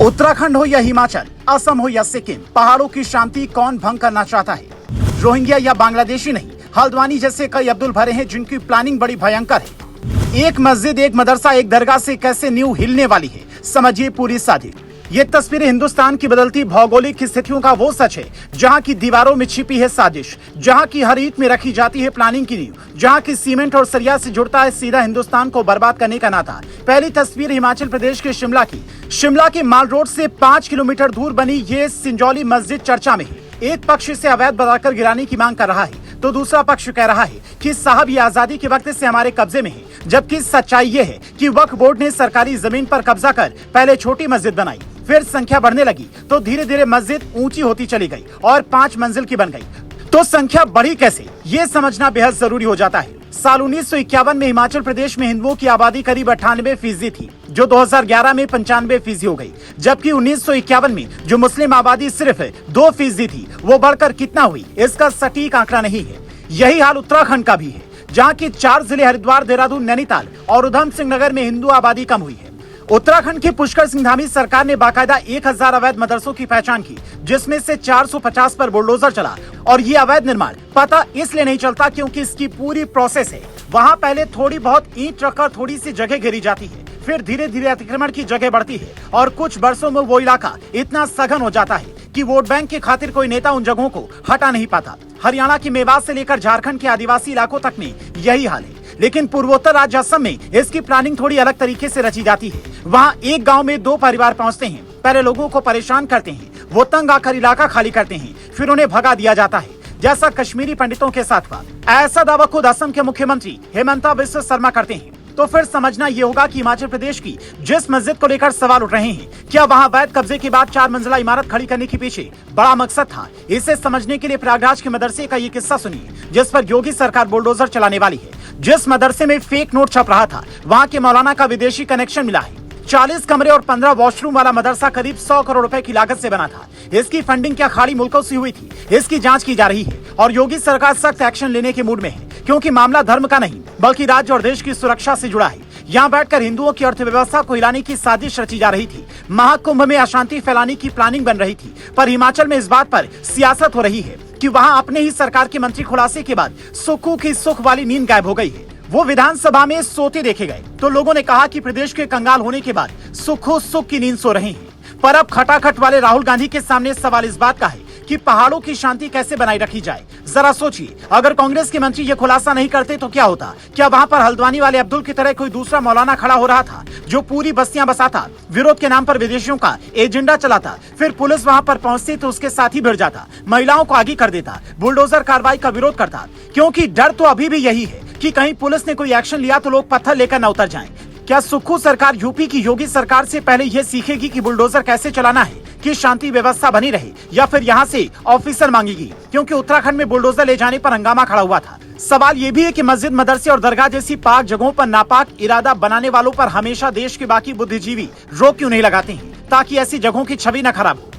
उत्तराखंड हो या हिमाचल, असम हो या सिक्किम, पहाड़ों की शांति कौन भंग करना चाहता है? रोहिंग्या या बांग्लादेशी नहीं, हल्द्वानी जैसे कई अब्दुल भरे हैं जिनकी प्लानिंग बड़ी भयंकर है। एक मस्जिद, एक मदरसा, एक दरगाह से कैसे नींव हिलने वाली है, समझिए पूरी साजिश। ये तस्वीरें हिंदुस्तान की बदलती भौगोलिक स्थितियों का वो सच है जहां की दीवारों में छिपी है साजिश, जहां की हर ईंट में रखी जाती है प्लानिंग की नींव, जहां की सीमेंट और सरिया से जुड़ता है सीधा हिंदुस्तान को बर्बाद करने का नाता। पहली तस्वीर हिमाचल प्रदेश के शिमला की। शिमला के माल रोड से 5 किलोमीटर दूर बनी ये सिंजौली मस्जिद चर्चा में है। एक पक्ष इसे अवैध बताकर गिराने की मांग कर रहा है तो दूसरा पक्ष कह रहा है कि साहब ये आजादी के वक्त से हमारे कब्जे में है, जबकि सच्चाई ये है कि वक्फ बोर्ड ने सरकारी जमीन पर कब्जा कर पहले छोटी मस्जिद बनाई, फिर संख्या बढ़ने लगी तो धीरे धीरे मस्जिद ऊंची होती चली गई और 5 मंजिल की बन गई। तो संख्या बढ़ी कैसे, ये समझना बेहद जरूरी हो जाता है। साल 1951 में हिमाचल प्रदेश में हिंदुओं की आबादी करीब 98% थी, जो 2011 में 95% हो गई, जबकि 1951 में जो मुस्लिम आबादी सिर्फ 2% थी, वो बढ़कर कितना हुई इसका सटीक आंकड़ा नहीं है। यही हाल उत्तराखंड का भी है, जहाँ की 4 जिले हरिद्वार, देहरादून, नैनीताल और उधम सिंह नगर में हिंदू आबादी कम हुई है। उत्तराखंड की पुष्कर सिंह धामी सरकार ने बाकायदा 1000 अवैध मदरसों की पहचान की, जिसमें से 450 पर बुलडोजर चला। और ये अवैध निर्माण पता इसलिए नहीं चलता क्योंकि इसकी पूरी प्रोसेस है। वहाँ पहले थोड़ी बहुत ईंट रखकर थोड़ी सी जगह घेरी जाती है, फिर धीरे धीरे अतिक्रमण की जगह बढ़ती है और कुछ वर्षों में वो इलाका इतना सघन हो जाता है कि वोट बैंक की खातिर कोई नेता उन जगहों को हटा नहीं पाता। हरियाणा की मेवात से लेकर झारखंड के आदिवासी इलाकों तक में यही हाल है। लेकिन पूर्वोत्तर राज्य असम में इसकी प्लानिंग थोड़ी अलग तरीके से रची जाती है। वहाँ एक गांव में 2 परिवार पहुँचते हैं, पहले लोगों को परेशान करते हैं, वो तंग आकर इलाका खाली करते हैं, फिर उन्हें भगा दिया जाता है, जैसा कश्मीरी पंडितों के साथ हुआ। ऐसा दावा खुद असम के मुख्यमंत्री हेमंता बिस्वा शर्मा करते हैं। तो फिर समझना ये होगा कि हिमाचल प्रदेश की जिस मस्जिद को लेकर सवाल उठ रहे हैं, क्या वहाँ अवैध कब्जे के बाद 4 मंजिला इमारत खड़ी करने के पीछे बड़ा मकसद था? इसे समझने के लिए प्रयागराज के मदरसे का ये किस्सा सुनिए, जिस पर योगी सरकार बुलडोजर चलाने वाली है। जिस मदरसे में फेक नोट छप रहा था, वहाँ के मौलाना का विदेशी कनेक्शन मिला है। 40 कमरे और 15 वॉशरूम वाला मदरसा करीब 100 करोड़ रुपए की लागत से बना था। इसकी फंडिंग क्या खाड़ी मुल्कों से हुई थी, इसकी जांच की जा रही है और योगी सरकार सख्त एक्शन लेने के मूड में है, क्योंकि मामला धर्म का नहीं बल्कि राज्य और देश की सुरक्षा से जुड़ा है। यहाँ बैठकर हिंदुओं की अर्थव्यवस्था को हिलाने की साजिश रची जा रही थी। महाकुंभ में अशांति फैलाने की प्लानिंग बन रही थी, पर हिमाचल में इस बात पर सियासत हो रही है कि वहाँ अपने ही सरकार के मंत्री खुलासे के बाद सुक्खू की सुख वाली नींद गायब हो गई है। वो विधानसभा में सोते देखे गए तो लोगों ने कहा कि प्रदेश के कंगाल होने के बाद सुक्खू सुख की नींद सो रहे हैं। पर अब खटाखट वाले राहुल गांधी के सामने सवाल इस बात का है कि पहाड़ों की शांति कैसे बनाए रखी जाए। जरा सोचिए, अगर कांग्रेस के मंत्री ये खुलासा नहीं करते तो क्या होता? क्या वहाँ पर हल्द्वानी वाले अब्दुल की तरह कोई दूसरा मौलाना खड़ा हो रहा था जो पूरी बस्तियां बसाता, विरोध के नाम पर विदेशियों का एजेंडा चलाता, फिर पुलिस वहाँ पर पहुँचती तो उसके साथ ही भिड़ जाता, महिलाओं को आगे कर देता, बुलडोजर कार्रवाई का विरोध करता? क्योंकि डर तो अभी भी यही है कि कहीं पुलिस ने कोई एक्शन लिया तो लोग पत्थर लेकर न उतर जाएं। क्या सुक्खू सरकार यूपी की योगी सरकार से पहले यह सीखेगी कि बुलडोजर कैसे चलाना है कि शांति व्यवस्था बनी रहे, या फिर यहाँ से ऑफिसर मांगेगी? क्योंकि उत्तराखंड में बुलडोजर ले जाने पर हंगामा खड़ा हुआ था। सवाल ये भी है कि मस्जिद, मदरसे और दरगाह जैसी पाक जगहों पर नापाक इरादा बनाने वालों पर हमेशा देश के बाकी बुद्धिजीवी रोक क्यों नहीं लगाते हैं, ताकि ऐसी जगहों की छवि न खराब हो।